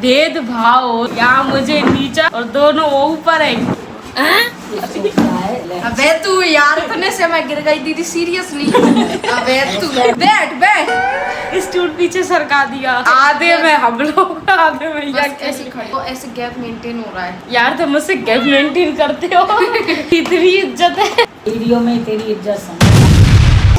भेदभाव, यहाँ मुझे नीचा और दोनों वो ऊपर है। अबे तू यार, इतने से मैं गिर गई दीदी, सीरियसली। अबे तू बैठ बैठ। स्टूल पीछे सरका दिया, आधे में हम लोग, आधे में ऐसे खड़े हो, ऐसे गैप मेंटेन हो रहा है यार। तुम मुझसे गैप मेंटेन करते हो। इतनी इज्जत है वीडियो में, तेरी इज्जत समझ।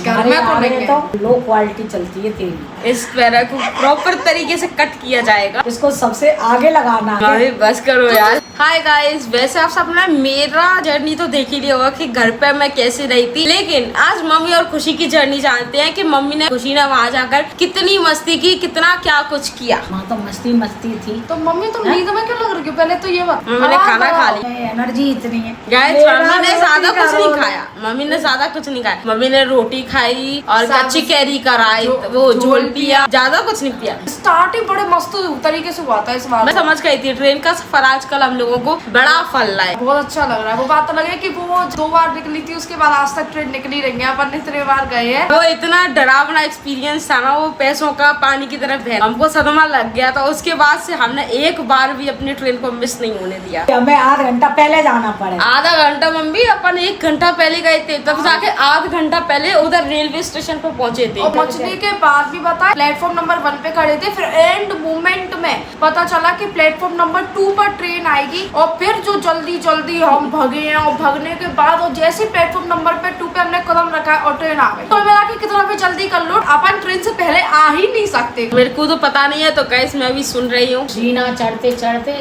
घर में हमारे तो लो क्वालिटी चलती है तेरी। इस पैरा को प्रॉपर तरीके से कट किया जाएगा। इसको सबसे आगे लगाना है। अरे बस करो यार। हाय गाइस, वैसे आप सब ना मेरा जर्नी तो देख ही लिया होगा कि घर पे मैं कैसे रही थी, लेकिन आज मम्मी और खुशी की जर्नी जानते हैं कि मम्मी ने, खुशी ने वहाँ जाकर कितनी मस्ती की, कितना क्या कुछ किया। वहाँ तो मस्ती मस्ती थी। तो मम्मी तुम नींद में क्यों लग रही हो? पहले तो ये बात। मम्मी ने खाना खा लिया, एनर्जी इतनी है। गाइस मम्मी ने ज्यादा कुछ नहीं खाया, मम्मी ने ज्यादा कुछ नहीं खाया। मम्मी ने रोटी खाई और कच्ची कैरी कराई, वो झोल पिया, ज्यादा कुछ नहीं पिया। स्टार्टिंग बड़े मस्त तरीके से हुआ था इस बार। मैं समझ गई थी ट्रेन का सफर आजकल हम लोगों को बड़ा फल रहा है। बहुत अच्छा लग रहा है। वो बात तो लगे कि वो 2 बार निकली थी, उसके बाद आज तक ट्रेन निकली रही है, अपन इतने बार गए हैं। वो इतना डरावना एक्सपीरियंस था ना, वो पैसों का पानी की तरफ है, हमको सदमा लग गया था। उसके बाद से हमने एक बार भी अपनी ट्रेन को मिस नहीं होने दिया। हमें आधा घंटा पहले जाना पड़े। आधा घंटा मम्मी, अपन 1 घंटा पहले गए थे, तब जाके आधा घंटा पहले उधर रेलवे स्टेशन पर पहुंचे थे। और पहुंचने के बाद भी बताया, प्लेटफॉर्म नंबर 1 पे खड़े थे, फिर एंड मोमेंट में पता चला कि प्लेटफॉर्म नंबर 2 पर ट्रेन आएगी, और फिर जो जल्दी जल्दी हम भगे हैं, और भगने के बाद और जैसे प्लेटफॉर्म नंबर 2 पे हमने कदम रखा है और ट्रेन आ गई। तो मेरा कि कितना भी जल्दी कर लो, अपन ट्रेन से पहले आ ही नहीं सकते। मेरे को तो पता नहीं है, तो गाइस मैं भी सुन रही हूँ। जीना चढ़ते चढ़ते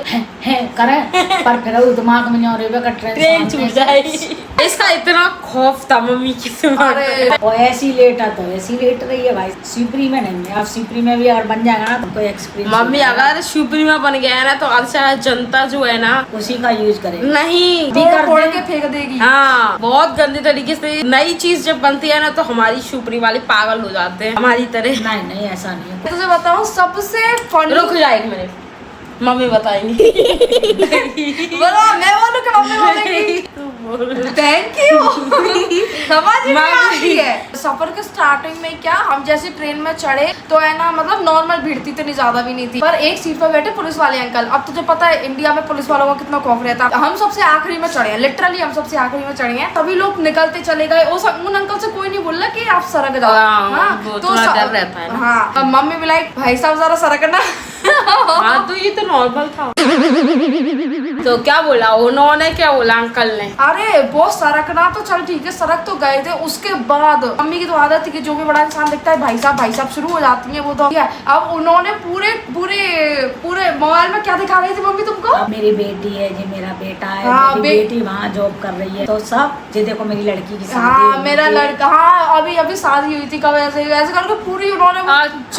करें, पर फिर वो दिमाग में नहीं रेलवे का ट्रेन छूट जाएगी। इसका इतना खौफ था मम्मी की अरे और ऐसी लेट है तो ऐसी लेट रही है भाई। शिवपुरी में नहीं है, अब शिवपुरी में भी अगर बन जाएगा ना तो कोई एक्सपीरियंस। मम्मी अगर शिवपुरी में बन गया है ना, तो अच्छा जनता जो है ना उसी का यूज करे, नहीं तोड़ के फेंक देगी। हाँ, बहुत गंदे तरीके से। नई चीज जब बनती है ना, तो हमारी शिवपुरी वाले पागल हो जाते हैं हमारी तरह। नहीं नहीं ऐसा नहीं है। तुझे बताऊं सबसे फनी, रुक जाए 1 मिनट, मम्मी बताएंगी। बोलो, मैं बोलूं कि मम्मी बोलेगी? Thank you. समझ में आती है। सफर के स्टार्टिंग में क्या, हम जैसे ट्रेन में चढ़े तो है ना, मतलब नॉर्मल भीड़ थी, इतनी ज्यादा भी नहीं थी, पर एक सीट पर बैठे पुलिस वाले अंकल। अब तुझे पता है इंडिया में पुलिस वालों का कितना खौफ रहता है। हम सबसे आखिरी में चढ़े हैं, लिटरली हम सबसे आखिरी में चढ़े हैं। सभी लोग निकलते चले गए, उन अंकल से कोई नहीं बोल रहा कि आप सरक जाओ। हाँ, तो डर रहता है। हाँ, मम्मी भी लाइक भाई साहब जरा सरकना। हाँ, तो ये तो नॉर्मल था। तो क्या बोला उन्होंने, क्या बोला अंकल ने? अरे वो सरकना तो चल ठीक है, सरक तो गए थे। उसके बाद मम्मी की तो आदत थी कि जो भी बड़ा इंसान दिखता है भाई साहब शुरू हो जाती है वो तो। अब उन्होंने पूरे पूरे पूरे मोबाइल में क्या दिखा रही थी मम्मी तुमको? मेरी बेटी है, ये मेरा बेटा है। हाँ, मेरी बेटी वहाँ जॉब कर रही है, तो सब ये देखो मेरी लड़की की शादी। हाँ, मेरा लड़का, हाँ अभी शादी हुई थी, कब ऐसे करके पूरी उन्होंने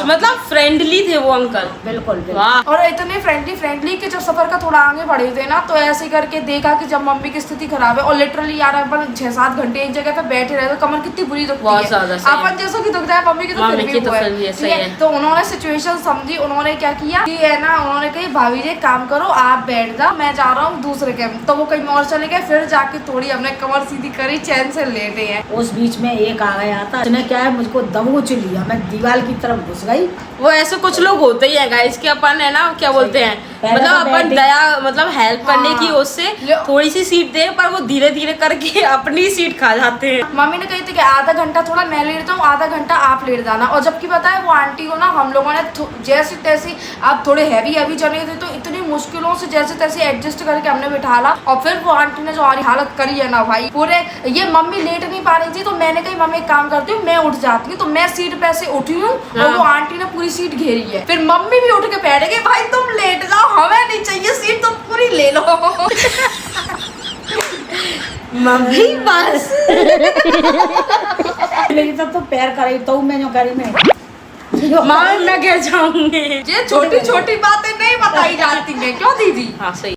मतलब फ्रेंडली थे वो अंकल, बिल्कुल। और इतने फ्रेंडली कि जब सफर का थोड़ा आगे बढ़े थे ना, तो ऐसे करके देखा कि जब मम्मी की स्थिति खराब है, और लिटरली यार अपन 6-7 घंटे एक जगह पे बैठे रहे तो कमर कितनी बुरी दुखती है। अपन जैसों की दुखता है, मम्मी की तो फिर भी वो है। तो उन्होंने सिचुएशन समझी, उन्होंने क्या किया कि है ना, उन्होंने कही भाभी जी काम करो, आप बैठ जाओ, मैं जा रहा हूँ दूसरे कैंप। तो वो कहीं और चले गए, फिर जाके थोड़ी हमने कमर सीधी करी, चैन से लेटे हैं। उस बीच में एक आ गया था, उसने क्या है मुझको दबोच लिया, मैं दीवार की तरफ घुस गई। वो ऐसे कुछ लोग होते ही है गाइस, कि अपन है ना, क्या बोलते हैं, मतलब अपन दया, मतलब हेल्प करने की उससे थोड़ी सी सीट दे, पर वो धीरे धीरे करके अपनी सीट खा जाते हैं। मम्मी ने कही थी कि आधा घंटा थोड़ा मैं लेटता हूँ, आधा घंटा आप लेट जाना। और जबकि पता है वो आंटी को ना हम लोगों ने जैसे तैसे, आप थोड़े हैवी जने थे, तो इतनी मुश्किलों से जैसे तैसे एडजस्ट करके हमने बिठाला। और फिर वो आंटी ने जो हमारी हालत करी है ना भाई, पूरे ये मम्मी लेट नहीं पा रही थी, तो मैंने कही मम्मी एक काम करती हूँ, मैं उठ जाती हूँ। तो मैं सीट पे से उठी हूँ और वो आंटी ने पूरी सीट घेरी है। फिर मम्मी भी उठ के बैठ गई, भाई तुम लेट जाओ, हमें नहीं चाहिए सीट, तुम पूरी ले लो। मम्मी बस लेकिन तब तो पैर करे तो मैं जो करी मैं मम्मी मैं क्या जाऊंगी। ये छोटी छोटी बातें नहीं बताई जाती हैं, क्यों दीदी? हाँ सही।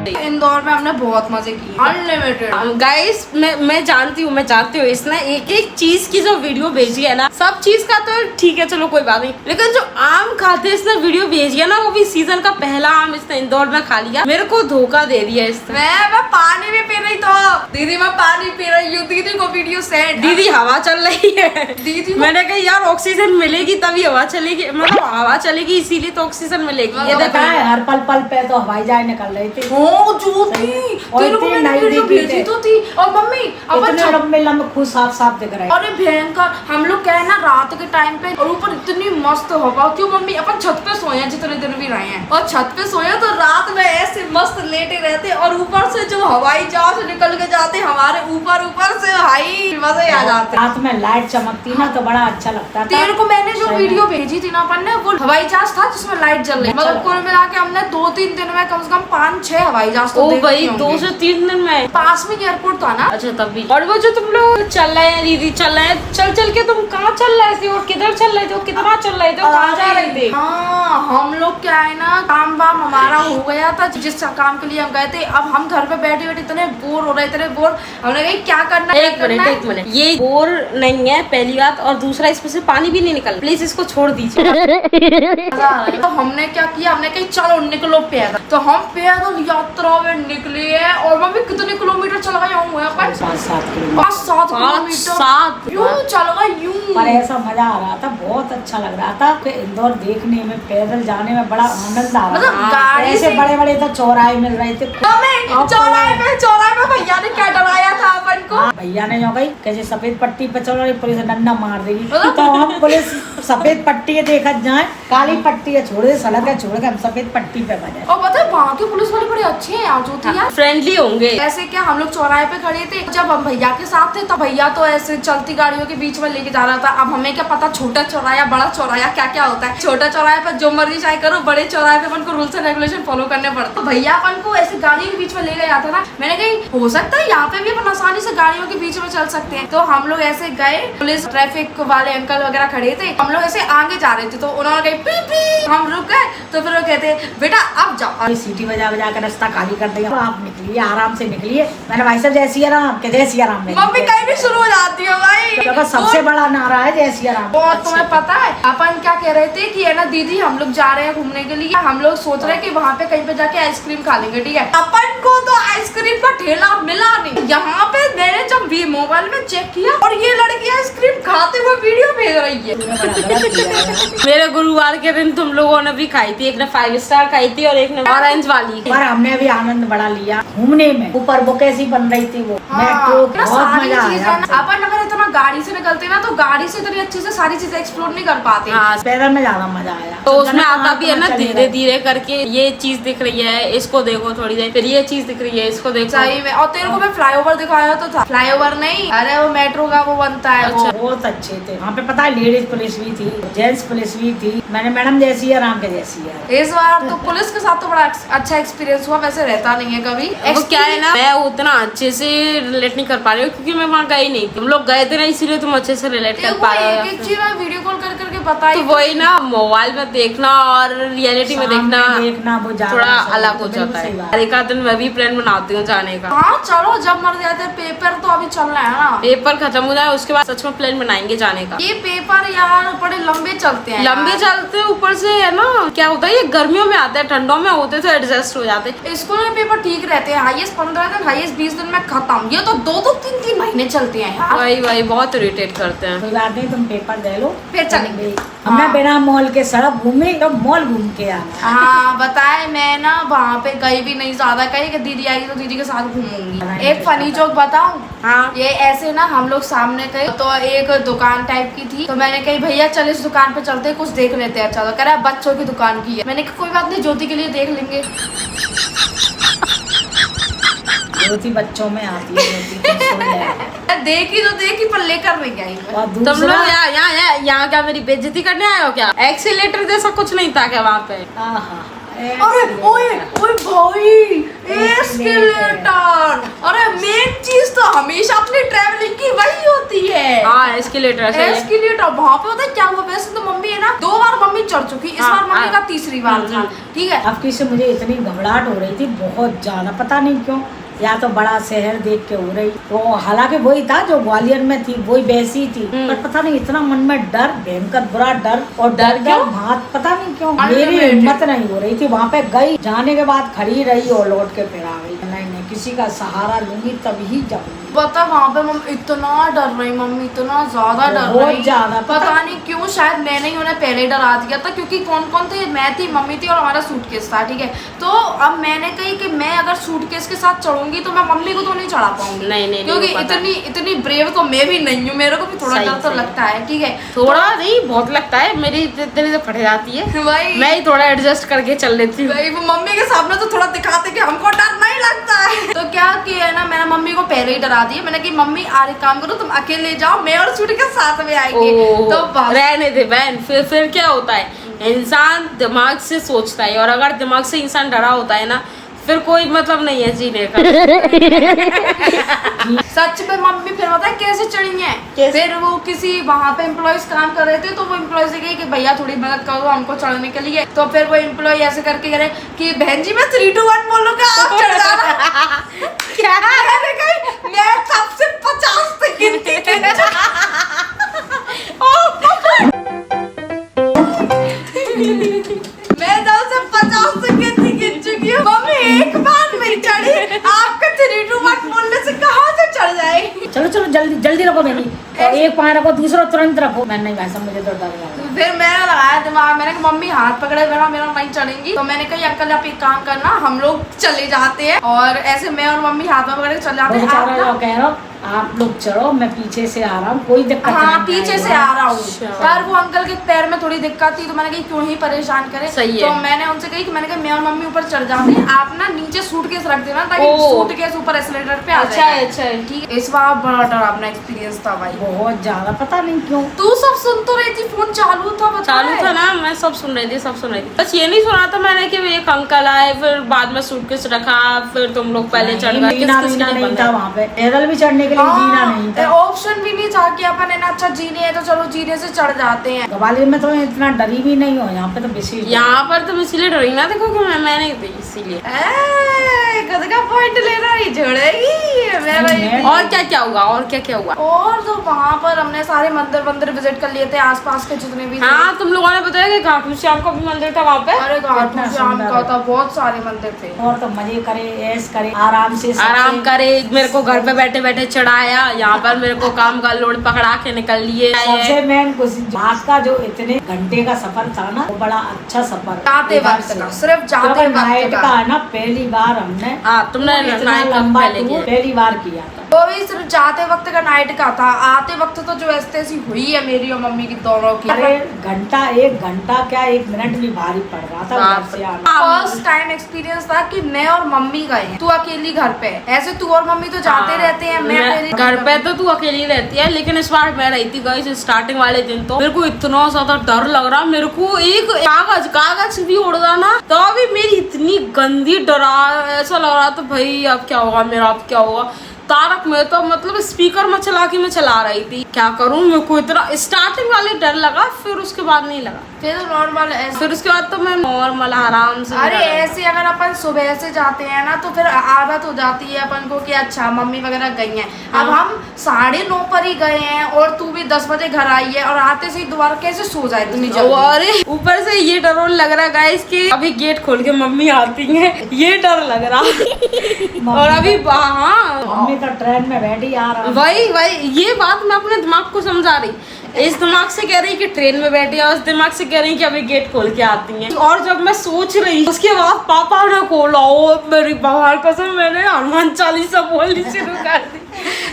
इंदौर में हमने बहुत मजे किए, अनलिमिटेड। गाइस मैं जानती हूँ इसने एक एक चीज की जो वीडियो भेजी है ना, सब चीज का तो ठीक है चलो कोई बात नहीं, लेकिन जो आम खाते इसने वीडियो भेजी है ना, वो भी सीजन का पहला आम इसने इंदौर में खा लिया। मेरे को धोखा दे दिया इसने। मैं पानी भी पी रही तो दीदी, मैं पानी पी रही हूँ, दीदी को वीडियो सेंड। दीदी हवा चल रही है दीदी मैंने कहा यार ऑक्सीजन मिलेगी तभी हवा चलेगी, मतलब हवा चलेगी इसीलिए तो ऑक्सीजन मिलेगी। ये देखा है हर पल पे तो हवाई जहाज निकल रही थी। ओ जो थी, तेरे को मैंने वीडियो भेजी तो थी। और मम्मी अपन लंबे लंबे खूब साफ साफ दिख रहे। अरे भयंकर, हम लोग क्या है ना रात के टाइम पे, और ऊपर इतनी मस्त हवा। क्यों मम्मी, अपन छत पे सोए हैं जितने दिन भी रहे हैं, और छत पे सोए तो रात में ऐसे मस्त लेटे रहते, और ऊपर से जो हवाई जहाज निकल के जाते हमारे ऊपर से, भाई मजे आ जाते। रात में लाइट चमकती ना तो बड़ा अच्छा लगता था। तेरे को मैंने जो वीडियो भेजी थी ना अपन ने, वो हवाई जहाज था जिसमें लाइट जल रही, मतलब कुल मिला के हमने 2-3 दिन में कम से कम 5-6 हवाई जहाज तो देखे भाई होंगे। 2 से 3 दिन में पास में एयरपोर्ट था ना। अच्छा तब भी। और वो जो तुम लोग चल रहे हैं दीदी, चल रहे हैं, चल के तुम कहाँ चल रहे थे और किधर चल रहे थे, कितना चल रहे थे, कहाँ जा रहे थे? हाँ, हम लोग क्या है ना, काम वाम हमारा हो गया था जिस काम के लिए हम गए थे। अब हम घर पे बैठे बैठे इतने बोर हो रहे, इतने बोर, हमने कहा क्या करना है। एक मिनट, ये बोर नहीं है पहली बात, और दूसरा इसमें से पानी भी नहीं निकल, प्लीज इसको छोड़ दीजिए। तो हमने क्या किया, हमने कहा चलो निकलो पैदल, तो हम पैदल यात्रा में निकले हैं। और मम्मी कितने किलोमीटर चल गए होंगे अपन? 5-7 किलोमीटर। 5-7 किलोमीटर यूं चल गए यूं। पर ऐसा मजा आ रहा था, बहुत अच्छा लग रहा था कि इंदौर देखने में, पैदल जाने में बड़ा आनंद आ रहा मतलब था। गाड़ी ऐसे से बड़े बड़े तो चौराहे मिल रहे थे। चौराहे पे भैया ने क्या डराया था अपन को? भैया ने जो गई कैसे सफेद पट्टी पे चल रही, पुलिस डंडा मार देगी, तो हम पुलिस सफेद पट्टी देखा जाए, काली पट्टी है छोड़ दे, सड़क है छोड़ के हम सफेद पट्टी पे बने। और पता है वहाँ के पुलिस वाले बड़े अच्छे हैं यार, जो थी यार फ्रेंडली होंगे। ऐसे क्या, हम लोग चौराहे पे खड़े थे, जब हम भैया के साथ थे तब भैया तो ऐसे चलती गाड़ियों के बीच में लेके जा रहा था। अब हमें क्या पता छोटा चौराया बड़ा चौराया क्या क्या होता है। छोटा चौराहे पर जो मर्जी चाहे करो, बड़े चौराहे पे अपन को रूल्स एंड रेगुलेशन फॉलो करने पड़ते। तो भैया अपन को ऐसे गाड़ियों के बीच में ले गया था ना, मैंने कही हो सकता है यहाँ पे भी अपन आसानी से गाड़ियों के बीच में चल सकते हैं। तो हम लोग ऐसे गए, पुलिस ट्रैफिक वाले अंकल वगैरह खड़े थे, हम लोग ऐसे आगे जा रहे थे, तो उन्होंने कही पी पी, हम रुक गए। तो फिर वो कहते बेटा अब जाओ, सीटी बजा बजा कर रास्ता खाली कर दिया, आप निकलिए आराम से निकलिए। मैंने भाई साहब जय सिया राम के, जय सिया राम। मम्मी कहीं भी शुरू हो जाती है भाई, सबसे बड़ा नारा है जय सिया राम। और तुम्हें पता है अपन क्या कह रहे थे कि है ना दीदी, हम लोग जा रहे हैं घूमने के लिए, हम लोग सोच रहे हैं कि वहाँ पे कहीं पे जाके आइसक्रीम खा लेंगे, ठीक है। अपन को तो आइसक्रीम का ठेला मिला नहीं। यहाँ पे मैंने जब भी मोबाइल में चेक किया, और ये लड़की आइसक्रीम खाते हुए वीडियो भेज रही है। मेरे गुरुवार के दिन तुम लोगों ने भी खाई थी, एक ने 5 स्टार खाई थी और एक ने ऑरेंज वाली। पर हमने भी आनंद बड़ा लिया घूमने में। ऊपर वो कैसी बन रही थी वो मेट्रो, बहुत मजा आया। अपन अगर इतना गाड़ी से निकलते ना, तो गाड़ी से इतनी अच्छे से सारी चीजें एक्सप्लोर नहीं कर पाते। पैदल में ज्यादा मजा आया। तो उसमें आता भी है ना धीरे धीरे करके, ये चीज दिख रही है इसको देखो थोड़ी देर, फिर ये चीज दिख रही है इसको देखो। सही में। और तेरे को मैं फ्लाईओवर दिखाया तो था, फ्लाईओवर नहीं, अरे वो मेट्रो का वो बनता है। अच्छा। बहुत अच्छे थे वहाँ पे, पता है लेडीज पुलिस भी थी, जेंट्स पुलिस भी थी। मैंने मैडम जैसी है राम के जैसी है। इस बार तो पुलिस के साथ तो बड़ा अच्छा एक्सपीरियंस हुआ, वैसे रहता नहीं है कभी। वो क्या है ना, मैं उतना अच्छे से रिलेट नहीं कर पा रही हूँ क्योंकि मैं वहाँ गई नहीं थी, हम लोग गए थे ना, इसीलिए तुम अच्छे से रिलेट कर पा रहे हो। एक चीज वीडियो कॉल कर करके बताई, तो वही ना, मोबाइल में देखना और रियलिटी में देखना वो थोड़ा अलग हो जाता है। हर एक दिन मैं भी प्लान बनाती हूँ जाने का। हाँ चलो, जब मर जाते पेपर तो अभी चल रहा है ना, पेपर खत्म हो जाए उसके बाद सच में प्लान बनाएंगे जाने का। ये पेपर यार बड़े लंबे चलते हैं, लंबे चलते हैं, ऊपर से है ना क्या होता है, ये गर्मियों में आते हैं, ठंडों में होते तो एडजस्ट हो जाते। स्कूल में पेपर ठीक रहते हैं, हाईएस्ट 15 दिन, हाईएस्ट 20 दिन में खत्म। ये तो 2-2, 3-3 महीने चलते हैं यार। वही बहुत इरिटेट करते हैं। कोई बात नहीं, तुम पेपर दे लो फिर चलेंगे। हमने बिना मॉल के सड़क घूमे, तो मॉल घूम के आना। हाँ बताए, मैं ना वहाँ पे गई भी नहीं ज्यादा, कहीं कि दीदी आएगी तो दीदी के साथ घूमूंगी। एक फनी जोक बताऊं? हाँ। ये ऐसे ना हम लोग सामने गए तो एक दुकान टाइप की थी, तो मैंने कही भैया चल इस दुकान पे चलते कुछ देख लेते हैं। अच्छा तो कह रहा बच्चों की दुकान की है। मैंने कहा कोई बात नहीं, ज्योति के लिए देख लेंगे। ज्योति बच्चों में आती है, देखी तो देखी पर लेकर नहीं आई। तुम लोग यहाँ क्या मेरी बेइज्जती करने आए हो क्या? एक्सीलेटर जैसा कुछ नहीं था क्या वहाँ पे? अरे ओए ओए भाई, एस्केलेटर। अरे मेन चीज तो हमेशा अपनी ट्रैवलिंग की वही होती है। हाँ एस्केलेटर। एस्केलेटर वहाँ पे पता है क्या हुआ, वैसे तो मम्मी है ना 2 बार मम्मी चढ़ चुकी, इस बार मम्मी का तीसरी बार था, ठीक है। अब किसी मुझे इतनी घबराहट हो रही थी बहुत ज्यादा, पता नहीं क्यों, या तो बड़ा शहर देख के हो रही, तो हालांकि वही था जो ग्वालियर में थी, वही वैसी थी, पर पता नहीं इतना मन में डर, भयंकर बुरा डर, और डर क्यों भात पता नहीं क्यों मेरी हिम्मत नहीं हो रही थी। वहाँ पे गई, जाने के बाद खड़ी रही और लौट के फिर आ गई। नहीं किसी का सहारा लूंगी तभी जाऊंगी। पता वहाँ पे मम्मी इतना डर रही, मम्मी इतना ज्यादा डर रही, बहुत ज्यादा। पता नहीं क्यों, शायद मैंने ही उन्हें पहले डरा दिया था, क्योंकि कौन कौन थे, मैं थी, मम्मी थी और हमारा सूटकेस था, ठीक है। तो अब मैंने कही कि मैं अगर सूटकेस के साथ चढ़ूंगी तो मैं मम्मी को तो नहीं चढ़ा पाऊंगी, नहीं, क्योंकि इतनी ब्रेव तो मैं भी नहीं हूँ, मेरे को भी थोड़ा डर तो लगता है, ठीक है। थोड़ा नहीं बहुत लगता है, मेरी इतनी तो फट जाती है, वही मैं ही थोड़ा एडजस्ट करके चल लेती हूँ। वही वो मम्मी के सामने तो थोड़ा दिखाते कि हमको डर नहीं लगता है। तो क्या किया है ना, मैंने मम्मी को पहले ही डरा दिया, मैंने कि मम्मी आज एक काम करो, तुम अकेले जाओ, मैं और छुट्टी के साथ में आएंगे। तो रहने दे बहन, फिर क्या होता है, इंसान दिमाग से सोचता है, और अगर दिमाग से इंसान डरा होता है ना, फिर कोई मतलब नहीं है जीने का। सच में मम्मी फिर पता है कैसे चढ़ी है, फिर वो किसी वहाँ पे एम्प्लॉयज काम कर रहे थे, तो वो एम्प्लॉय से कही कि भैया थोड़ी मदद करो हमको चढ़ने के लिए। तो फिर वो एम्प्लॉय ऐसे करके कह रहे कि बहन जी मैं 3, 2, 1 बोलूंगा, आप चढ़ जाना। क्या मैंने कही, मैं सबसे 50 तक गिनती मैं 50 तक गिन चुकी हूँ। मम्मी एक बार नहीं चढ़ी, आपका 3, 2, 1 बोलने से कहाँ से चढ़ जाएगी। चलो चलो जल्दी जल्दी रखो मेरी, और एक पाँव रखो, दूसरा तुरंत रखो। मैं नहीं भाई साहब मुझे तो डर लगा। फिर मैंने लगाया दिमाग, मैंने कहा मम्मी हाथ पकड़े बिना मेरा नहीं चढ़ेंगी। तो मैंने कहा अंकल आप एक काम करना, हम लोग चले जाते हैं, और ऐसे मैं और मम्मी हाथ में पकड़े चले जाते हैं। कह रहा हूँ आप लोग चढ़ो, मैं पीछे से आ रहा हूँ, कोई दिक्कत नहीं। हाँ पीछे से आ रहा हूँ, पर वो अंकल के पैर में थोड़ी दिक्कत थी, तो मैंने कही क्यों ही परेशान करे। तो मैंने उनसे कही कि मैंने कहा मैं और मम्मी ऊपर चढ़ जाते हैं, आप ना नीचे सूटकेस रख देना, ताकि सूटकेस ऊपर एक्सीलेटर पे आ जाए। अच्छा ठीक है। इस बार बड़ा डरावना एक्सपीरियंस था भाई, बहुत ज्यादा, पता नहीं क्यों। तू सब सुन तो रही थी, फोन चालू था ना, मैं सब सुन रही थी, बस ये नहीं सुना था मैंने कि एक अंकल आए, फिर बाद में सूटकेस रखा, फिर तुम लोग पहले चढ़ गए। नहीं था वहाँ पे, पैदल भी चढ़ने के लिए जीना नहीं था, ऑप्शन भी नहीं था कि अपन है ना, अच्छा जीने है तो चलो जीने से चढ़ जाते हैं। ग्वालियर में तो इतना डरी भी नहीं हो, यहाँ पे तो बेसी, यहाँ पर तो इसीलिए डरी ना, देखो कि मैं नहीं थी इसीलिए। कद का पॉइंट लेना ही छोड़ेगी। और क्या हुआ, और तो वहाँ पर हमने सारे मंदिर विजिट कर लिए थे, आसपास के जितने भी। हाँ तुम लोगों ने बताया कि घाटू श्याम का भी मंदिर था वहाँ पे। अरे घाटू श्याम का था, बहुत सारे मंदिर थे। और तो मजे करे, ऐश करे, आराम करे। मेरे को घर पे बैठे बैठे चढ़ाया, यहाँ पर मेरे को काम का लोड पकड़ा के निकल लिए। सबसे मेन आज का जो इतने घंटे का सफर था ना, वो बड़ा अच्छा सफर, जाते वक्त का, सिर्फ जाते नाइट का है ना, पहली बार हमने, तुमने लंबा टूर पहली बार किया था, वो भी सिर्फ जाते वक्त का नाइट का था। आते वक्त तो जो ऐसी हुई है मेरी और मम्मी की दोनों की, अरे एक घंटा क्या 1 मिनट भी भारी पड़ रहा था। फर्स्ट टाइम एक्सपीरियंस था कि मैं और मम्मी गए, तू अकेली घर पे, ऐसे तू और मम्मी तो जाते रहते हैं, मैं घर पे तो तू अकेली रहती है, लेकिन इस बार मैं रही थी गाइस। स्टार्टिंग वाले दिन तो मेरे को इतना ज्यादा डर लग रहा, मेरे को एक कागज भी उड़ रहा ना, तो अभी मेरी इतनी गंदी डरा, ऐसा लग रहा था भाई अब क्या होगा मेरा, अब क्या होगा। तारक में तो मतलब स्पीकर में चला के मैं चला रही थी, क्या करूं, मेरे को इतना स्टार्टिंग वाले डर लगा, फिर उसके बाद नहीं लगा, फिर नॉर्मल, फिर उसके बाद तो मैं नॉर्मल आराम से। अरे ऐसे अगर अपन सुबह से जाते हैं ना, तो फिर आदत हो जाती है अपन को कि अच्छा मम्मी वगैरह गई हैं। अब हम 9:30 पर ही गए हैं, और तू भी 10 बजे घर आई है, और आते से ही दोबारा कैसे सो जाए इतनी जल्दी। अरे ऊपर से ये डर लग रहा गाइस कि अभी गेट खोल के मम्मी आती है, ये डर लग रहा। और अभी हाँ तो ट्रेन में बैठी आ रहा, वही ये बात मैं अपने दिमाग को समझा रही, इस दिमाग से कह रही कि ट्रेन में बैठी है, उस दिमाग से कह रही कि अभी गेट खोल के आती हैं। और जब मैं सोच रही उसके बाद पापा ने खोला, ओ मेरी बाहर कसम, मैंने हनुमान चालीसा बोलनी शुरू कर दी।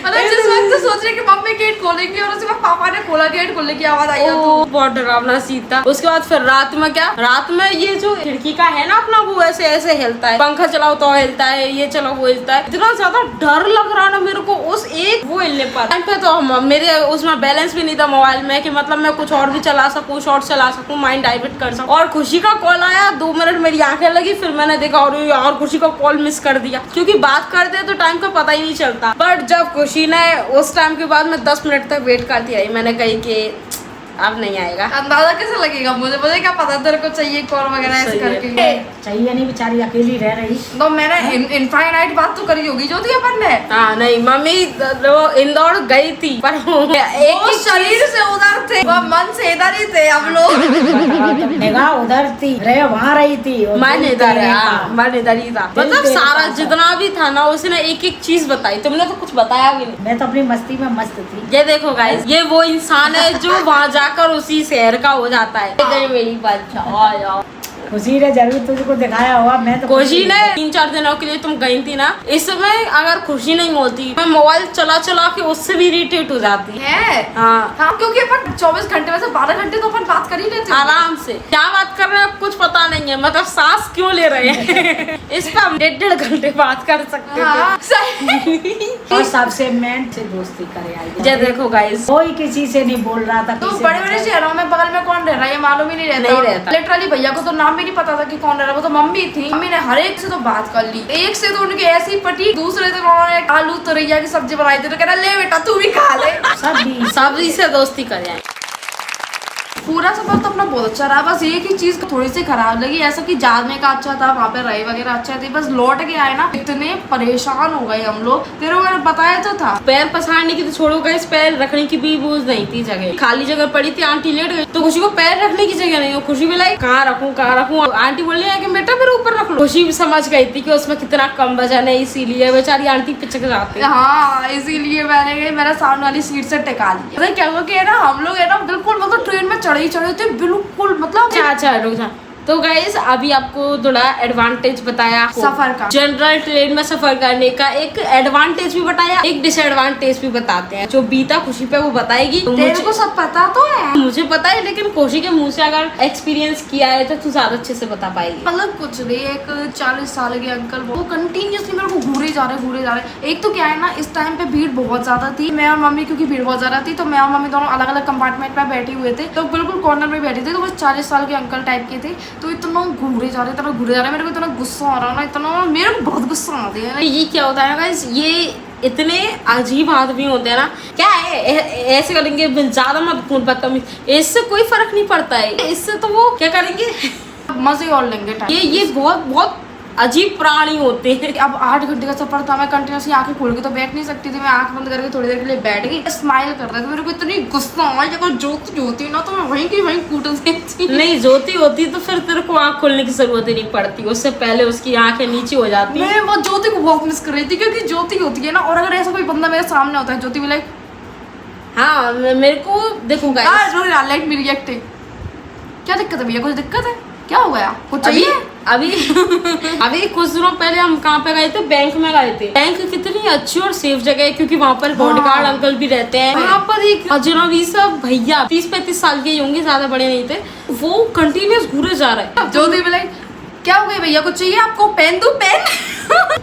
मतलब जिस वक्त सोच रहे कि मम्मी गेट खोलेंगे और उसके बाद पापा ने खोला, गेट खोलने की आवाज आई तो बहुत डरावना सीन था। उसके बाद फिर रात में क्या, रात में ये जो खिड़की का है ना अपना, वो ऐसे ऐसे हिलता है, पंखा चलाओ तो हिलता है, ये चलाओ वो हिलता है। इतना ज्यादा डर लग रहा ना मेरे को उस एक वो हिलने पर। टाइम पे तो मेरे उसमें बैलेंस भी नहीं था मोबाइल में कि मतलब मैं कुछ और भी चला सकूं, शॉर्ट चला सकूं, माइंड डाइवर्ट कर सकूं। और खुशी का कॉल आया, 2 मिनट मेरी आंखें लगी, फिर मैंने देखा और यार खुशी का कॉल मिस कर दिया, क्योंकि बात करते हैं तो टाइम का पता ही नहीं चलता। बट जब खुशी ने उस टाइम के बाद मैं 10 मिनट तक वेट करती रही, मैंने कही कि अब नहीं आएगा। अंदाजा कैसे लगेगा मुझे क्या पता तेरे को चाहिए कॉल वगैरह ऐसे करके। चाहिए नहीं, बेचारी अकेली रह रही। तो मैंने इनफाइनाइट बात तो करी होगी जो थी अपन ने। हाँ नहीं, मम्मी वो इंदौर गई थी पर एक ही शरीर से उधर थे, वो मन से इधर ही थे हम लोग। निगाह उधर थी, रह वहाँ रही थी, मन इधर है, मन इधर ही था। मतलब सारा जितना भी था ना, उसने एक एक चीज बताई, तुमने तो कुछ बताया भी नहीं। मैं तो अपनी मस्ती में मस्त थी। ये देखो गाइस, ये वो इंसान है जो वहाँ जाकर उसी शहर का हो जाता है। मेरी बात खुशी ने जरूर तुझको दिखाया होगा। मैं तो खुशी ने 3-4 दिनों के लिए तुम गई थी ना, इस समय अगर खुशी नहीं होती, मैं मोबाइल चला चला के उससे भी इरिटेट हो जाती है। हाँ, क्योंकि अपन 24 घंटे में से 12 घंटे तो अपन बात कर ही लेते हैं आराम से। क्या बात कर रहे हैं कुछ पता नहीं है, मतलब सांस क्यों ले रहे हैं इस पर हम 1.5 घंटे बात कर सकते हैं। और सबसे मैन से दोस्ती करे आई। ये देखो गाइस, कोई किसी से नहीं बोल रहा था। तो बड़े बड़े शहरों में बगल में कौन रह रहा है ये मालूम ही नहीं रहता। लिटरली भैया को तो नाम भी नहीं पता था कि कौन रह रहा, वो तो मम्मी थी। मम्मी ने हर एक से तो बात कर ली, एक से तो उनकी ऐसी पटी, दूसरे से उन्होंने आलू तुरैया की सब्जी बनाई थी तो कह रहा ले बेटा तू भी खा ले। सब्जी से दोस्ती करें। पूरा सफर तो अपना बहुत अच्छा रहा, बस एक ही चीज थोड़ी सी खराब लगी, ऐसा कि जाने का अच्छा था, वहाँ पे रहे वगैरह अच्छा थी, बस लौट के आए ना इतने परेशान हो गए हम लोग। तेरे को मैंने बताया तो था, पैर पसारने की तो छोड़ो गए, पैर रखने की भी बूझ नहीं थी, जगह खाली जगह पड़ी थी। आंटी लेट गई तो खुशी को पैर रखने की जगह नहीं हो, खुशी भी लाई कहाँ रखूँ। आंटी बोल रही है कि बेटा मेरे ऊपर रख लो। खुशी भी समझ गई थी कि उसमें कितना कम वजन है, इसीलिए बेचारी आंटी पिचक जाती है। हाँ इसीलिए मैंने सामने वाली सीट से टिका लिया। क्या हुआ कि ना हम लोग है ना बिल्कुल मतलब ट्रेन में चढ़े थे बिल्कुल, मतलब अच्छा रुक जा। तो गाइस अभी आपको थोड़ा एडवांटेज बताया सफर का, जनरल ट्रेन में सफर करने का, एक एडवांटेज भी बताया, एक डिसएडवांटेज भी बताते हैं। जो बीता खुशी पे वो बताएगी। तेरे को सब पता तो है। मुझे पता है, लेकिन खुशी के मुंह से अगर एक्सपीरियंस किया है तो तू ज्यादा अच्छे से बता पाएगी। मतलब कुछ नहीं, एक 40 साल के अंकल वो कंटिन्यूसली मेरे को घूरे जा रहे। एक तो क्या है ना, इस टाइम पे भीड़ बहुत ज्यादा थी, मैं और मम्मी क्योंकि भीड़ बहुत ज्यादा थी तो मैं और मम्मी दोनों अलग अलग कंपार्टमेंट में बैठे हुए थे, तो बिल्कुल कॉर्नर में बैठे थे। तो वो 40 साल के अंकल टाइप के थे, तो इतना घूरे जा रहे, मेरे को इतना गुस्सा आ रहा ना, इतना मेरे को बहुत गुस्सा आ रहा है। ये क्या होता है गाइस, ये इतने अजीब आदमी होते हैं ना, क्या है ऐसे करेंगे ज्यादा मत खून बदतमीज, इससे कोई फर्क नहीं पड़ता है, इससे तो वो क्या करेंगे मजे और लेंगे। ये बहुत अजीब प्राणी होते हैं। अब 8 घंटे का सफर था, मैं कंटिन्यूसली आंखें खोल के तो बैठ नहीं सकती थी, मैं आंख बंद करके थोड़ी देर के लिए बैठ गई, स्माइल कर रहे थे। मेरे को इतनी गुस्सा आया, अगर ज्योति होती ना तो मैं वहीं की वहीं कूट देती। नहीं ज्योति होती तो फिर तेरे को आंख खोलने की जरूरत ही नहीं पड़ती, उससे पहले उसकी आंखें नीचे हो जाती। मैं वो ज्योति को बहुत मिस कर रही थी, क्योंकि ज्योति होती है ना, और अगर ऐसा कोई बंदा मेरे सामने होता है, ज्योति भी लाइक हाँ मेरे को देखो लाइक मेरी एक्टिंग। क्या दिक्कत है भैया, कुछ दिक्कत है, क्या हो गया, कुछ चाहिए? अभी कुछ दिनों पहले हम कहाँ पे गए थे, बैंक में गए थे। बैंक कितनी अच्छी और सेफ जगह है, क्योंकि वहाँ पर बॉडीगार्ड अंकल भी रहते हैं। वहाँ पर एक अजनबी सब भैया 30-35 साल के होंगे, ज्यादा बड़े नहीं थे, वो कंटिन्यूस घूरे जा रहे हैं। जो भी लाइक क्या हो गया भैया, कुछ चाहिए आपको, पेन दो पेन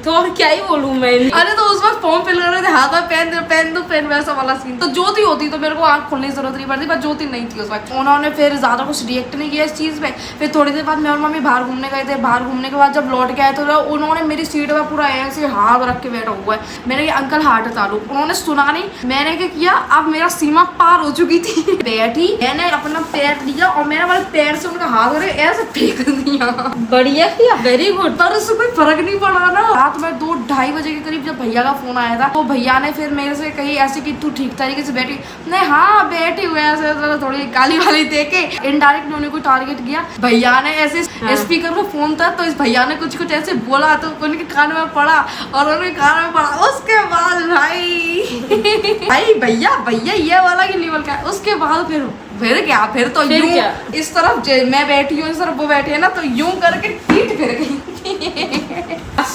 तो और क्या ही बोलूं मैं। अरे तो उस वक्त फॉर्म फिल कर रहे थे, हाथ में पेन दो पेन, वैसा वाला सीन। तो ज्योति होती तो मेरे को आंख खोलने की जरूरत नहीं पड़ती, पर ज्योति नहीं थी उस वक्त। उन्होंने फिर ज्यादा कुछ रिएक्ट नहीं किया इस चीज पे। फिर थोड़ी देर बाद मैं और मम्मी बाहर घूमने गए थे, बाहर घूमने के बाद जब लौट के आए तो उन्होंने मेरी सीट पर पूरा ऐसे हाथ रख के बैठा हुआ है। मैंने कहा अंकल हार्ट उतारो, उन्होंने सुना नहीं। मैंने क्या किया, अब मेरा सीमा पार हो चुकी थी, बैठी, मैंने अपना पैर लिया और मैंने वाले पैर से उनका हाथ ऐसे फेंक दिया। बढ़िया किया, वेरी गुड। पर उससे कोई फर्क नहीं पड़ा ना। रात में 2-2:30 बजे के करीब जब भैया का फोन आया था, तो भैया ने फिर मेरे से कही ऐसे कि तू ठीक तरीके से बैठी, नहीं हाँ बैठी हुए, ऐसे थोड़ी गाली वाली दे के इनडायरेक्ट उन्होंने कोई टारगेट किया। भैया ने ऐसे स्पीकर पे फोन था, तो इस भैया ने कुछ ऐसे बोला तो उनके कान में पड़ा, और उनके कान में पड़ा। उसके बाद भाई भैया ये वाला की लेवल का। उसके बाद फिर क्या, फिर तो यूं इस तरफ मैं बैठी हूँ, इस तरफ वो बैठी है ना, तो यूं करके पीठ फिर गई।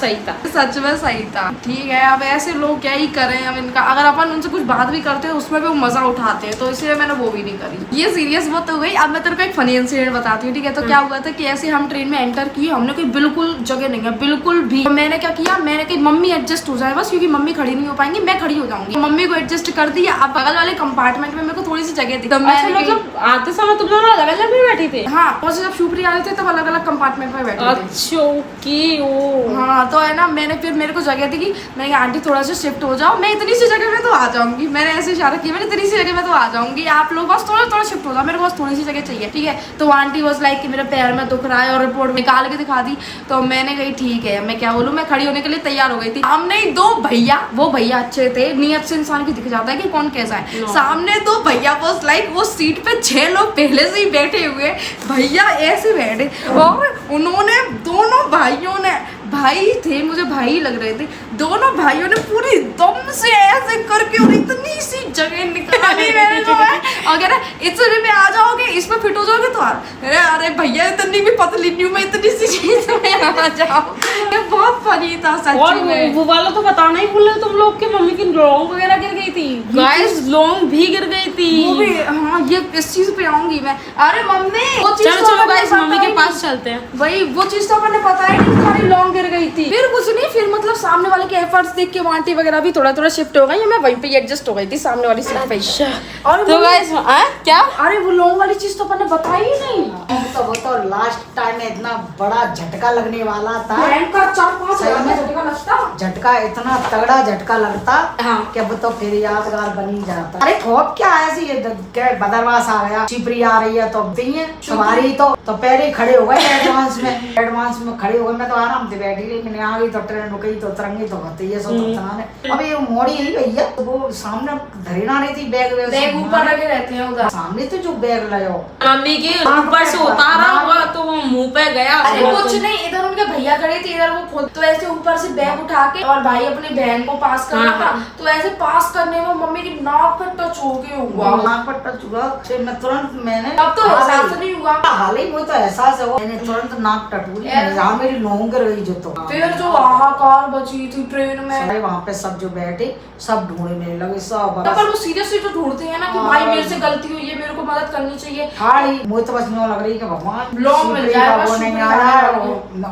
सही था। सच में सही था। ठीक है, अब ऐसे लोग क्या ही करें, अब इनका अगर अपन उनसे कुछ बात भी करते हैं उसमें भी वो मजा उठाते हैं, तो इसलिए मैंने वो भी नहीं करी। ये सीरियस बात हो गई। अब मैं तेरे को एक फनी इंसिडेंट बताती हूँ, ठीक है। तो क्या हुआ था कि ऐसे हम ट्रेन में एंटर किए, हमने कोई बिल्कुल जगह नहीं है, बिल्कुल भी। तो मैंने क्या किया, मैंने कही मम्मी एडजस्ट हो जाए बस, क्योंकि मम्मी खड़ी नहीं हो पाएंगी, मैं खड़ी हो जाऊंगी। मम्मी को एडजस्ट कर दिया। अब बगल वाले कंपार्टमेंट में मेरे को थोड़ी सी जगह थी, तो मैंने मतलब आते समय तुम दोनों अलग अलग में बैठी थी? हाँ, और जब शुभरी आ रहे थे तब अलग अलग कंपार्टमेंट में बैठे थे। अच्छा, ओके, ओ। हाँ, तो है ना, मैंने फिर मेरे को जगह थी कि मैंने कहा आंटी थोड़ा सा शिफ्ट हो जाओ, मैं इतनी सी जगह में तो आ जाऊंगी। मैंने ऐसे इशारा किया, मैंने इतनी सी जगह में तो आ जाऊंगी, आप लोग बस थोड़ा थोड़ा शिफ्ट हो जाओ, मेरे को बस थोड़ी सी जगह चाहिए, ठीक है। तो आंटी वॉज लाइक कि मेरे पैर में दुख रहा है और रिपोर्ट निकाल के दिखा दी। तो मैंने कही ठीक है, मैं क्या बोलूँ, मैं खड़ी होने के लिए तैयार हो गई थी। सामने ही दो भैया, वो भैया अच्छे थे, नियत से इंसान की दिख जाता है कि कौन कैसा है। सामने दो भैया वॉज लाइक वो सीट पे 6 लोग पहले से ही बैठे हुए, भैया ऐसे बैठे, और उन्होंने दोनों भाइयों ने, भाई थे मुझे भाई लग रहे थे, दोनों भाइयों ने पूरी दम से ऐसे करके और इतनी सी जगह निकाली मैंने तो है, अगर इतने में आ जाओगे, इसमें फिट हो जाओगे तो अरे भैया इतनी भी पतली नहीं हूँ मैं, इतनी सी चीज में आ जाओ। ये बहुत फनी था सच में। वो वाला तो बताना ही भूल रहे तुम लोग कि मम्मी की लौंग वगैरह गिर गई थी। गाइस, लौंग भी गिर गई थी। वो भी, हाँ, ये इस चीज पे आऊंगी मैं। अरे मम्मी, चलो गाइस, मम्मी के पास चलते हैं। वही वो चीज तो मैंने बताया नहीं, सारी लॉन्ग गिर गई थी। फिर कुछ नहीं, फिर मतलब सामने वाले के एफर्ट्स देख के आंटी वगैरह भी थोड़ा थोड़ा शिफ्ट हो गई, मैं वहीं पे एडजस्ट हो गई थी सामने वाली सीट पे। और तो गाइस, क्या? अरे वो लॉन्ग वाली चीज तो मैंने बताई ही नहीं। वो तो लास्ट टाइम में इतना बड़ा झटका लगने वाला था, का 4-5 झटका लगता, झटका इतना तगड़ा झटका लगता हाँ। कि वो तो फिर यादगार बन ही जाता। अरे खौफ क्या है, ऐसी बदरवास आ गया, चिपरी आ रही है तो दिए सवारी तो पहले ही खड़े हो गए एडवांस में खड़े हो गए। मैं तो आराम से बैठी रही, मैंने आ गई तो ट्रेन रुकी तो तरंगी तो होती है सब। अब ये मोड़ी ही भैया, तो वो सामने धरी ना रही थी, बैग ऊपर लगे रहते हैं उधर। सामने तो जो बैग लाओ मम्मी के ऊपर से उतारा हुआ तो वो मुंह पे गया। अरे कुछ नहीं, इधर उनके भैया खड़े थे, इधर वो खुद तो ऐसे ऊपर से बैग उठा के, और भाई अपनी बहन को पास कर रहा था, तो ऐसे पास करने में मम्मी की नाक पर टच हो के हुआ, नाक पर टच हुआ। फिर मैं तुरंत, मैंने अब तो एहसास नहीं हुआ, हाल ही वो तो एहसास है, मैंने तुरंत नाक टटूरी, जहाँ मेरी लौंग गिर गई जो। तो फिर जो हाहाकार बची थी ट्रेन में, वहाँ पे सब जो बैठे सब ढूंढने में लगे सब। पर वो सीरियसली तो ढूंढते हैं ना कि भाई मेरे से गलती हुई है, मेरे को मदद करनी चाहिए। हाड़ी मुझे तो बस यूँ लग रही कि भगवान लौंग मिल जाए, वो बस नहीं शुक्रिया आया, है।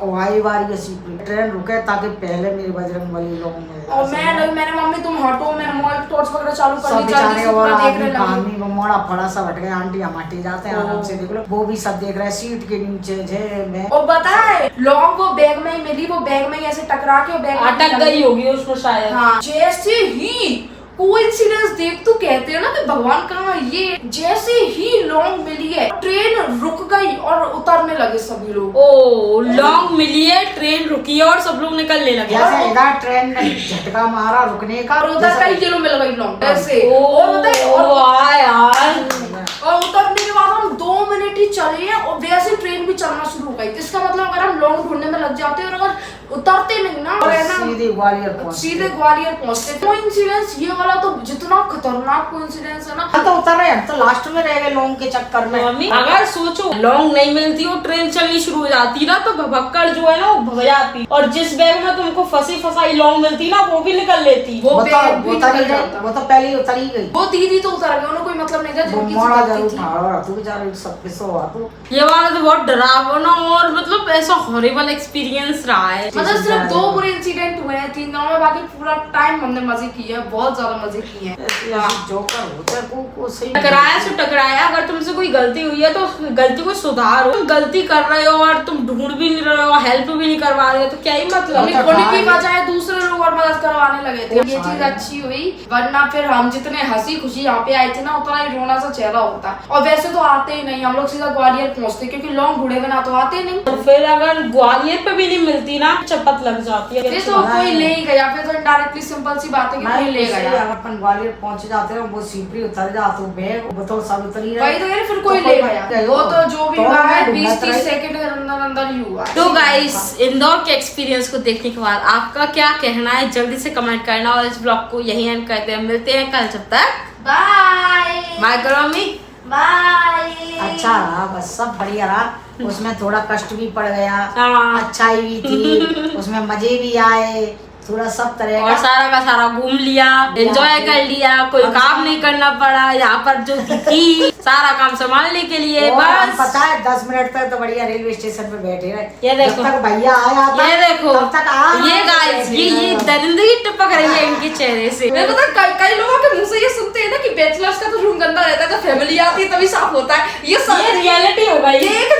वो आई बारी ट्रेन रुके ताकि पहले मेरी बजरंग बली लोगों में। और मैंने मम्मी तुम हटो, मैं मोबाइल टॉर्च वगैरह चालू कर सब ली, बेचारे जल्दी से और पूरा देख रहे आदमी लगे। वो मोड़ा फड़ा सब हट गए, आंटी हम हटे जाते हैं आराम से, देख लो वो भी सब देख रहे हैं सीट के नीचे जे में। और पता है लॉन्ग वो बैग में ही मिली, वो बैग में ही ऐसे टकरा के बैग में अटक गई होगी उसमें शायद। हाँ, जैसे ही कोइंसिडेंस देख, तो कहते हैं ना कि भगवान कहाँ, ये जैसे ही लॉन्ग मिली है ट्रेन रुक गई और उतरने लगे सभी लोग। ओ, लॉन्ग मिली है, ट्रेन रुकी है और सब लोग निकलने लगे। जैसे इधर ट्रेन ने झटका मारा रुकने का, और उधर कई किलो मिल गई लॉन्ग ऐसे। ओ, और पता है, यार, और उतरने के बाद हम 2 मिनट ही चले हैं और वैसे ट्रेन भी चलना शुरू हो गई। इसका मतलब अगर हम लॉन्ग ढूंढने में लग जाते और अगर उतरते नहीं ना, और है ना सीधे ग्वालियर पहुंचते। सीधे ग्वालियर पहुंचते। कोइंसिडेंस ये वाला तो जितना खतरनाक कोइंसिडेंस है ना। तो उतर रहे हैं तो लास्ट में रह गए लोगों के चक्कर में। मम्मी अगर सोचो लॉन्ग नहीं मिलती और ट्रेन चलनी शुरू हो जाती ना, तो भभक्कड़ जो है ना वो भग जाती, और जिस बैग में तुमको फंसी फसाई लॉन्ग मिलती ना वो भी निकल लेती। वो बैग भी निकल जाता। वो तो पहले ही उतर ही गई। वो दीदी तो उतर गई, उन्हें कोई मतलब नहीं था, जिनकी मोड़ा गलती जरूर थी। ठाड़ा तू बेचारे सब किसो हुआ तू। ये वाला तो बहुत डरावना और मतलब ऐसा हॉरिबल एक्सपीरियंस रहा है। मतलब सिर्फ 2 बुरे इंसिडेंट हुए हैं 3 दिनों में, बाकी पूरा टाइम हमने मजे किए हैं, बहुत ज्यादा मजे किए हैं। जोकर होता है को सही टकराया सो टकराया। अगर तुमसे कोई गलती हुई है तो गलती को सुधारो। तुम गलती कर रहे हो और तुम ढूंढ भी नहीं रहे हो, हेल्प भी नहीं करवा रहे हो, तो क्या ही मतलब। उनकी बजाय दूसरे लोग और मदद करवाने लगे थे, ये चीज अच्छी हुई। वरना फिर हम जितने हंसी खुशी यहाँ पे आए थे ना, उतना ही रोना सा चेहरा होता। और वैसे तो आते ही नहीं, हम लोग सीधा ग्वालियर पहुँचते, क्योंकि लॉन्ग ढूंढे बिना तो आते नहीं। तो फिर अगर ग्वालियर पे भी नहीं मिलती ना, चपत लग जाती है। फिर तो कोई ले ही गया, फिर तो इनडायरेक्टली सिंपल सी बात है कि कोई ले गया। अपन ग्वालियर पहुंच जाते हैं, वो सीपरी उतर जाते बैग वो तो सब उतर ही वही तो यार, फिर कोई ले गया। वो तो जो भी हुआ है 20-30 सेकंड के अंदर अंदर ही हुआ। तो गाइस, इंदौर के एक्सपीरियंस को देखने के बाद आपका क्या कहना है जल्दी से कमेंट करना, और इस ब्लॉग को यही एंड करते हैं। मिलते हैं कल, जब तक बाय बाय करो मम्मी। बाय। अच्छा रहा, बस सब बढ़िया रहा। उसमें थोड़ा कष्ट भी पड़ गया, हाँ। अच्छाई भी थी, उसमें मजे भी आए, थोड़ा सब तरह और का। सारा का सारा घूम लिया, एंजॉय कर लिया, कोई काम नहीं करना पड़ा। यहाँ पर जो थी सारा काम संभालने के लिए और हम बस। पता है 10 मिनट तक तो बढ़िया रेलवे स्टेशन पे बैठे रहे। ये देखो, जब तक भैया आया था, ये देखो, तब तक ये गाइस, ये दरिंदगी टपक रही है इनके चेहरे से। मैं पता कई लोगों के मुंह से ये सुनते हैं ना कि बैचलर्स का तो रूम गंदा रहता है, तो फैमिली आती है तभी साफ होता है। ये रियलिटी हो गई। ये एक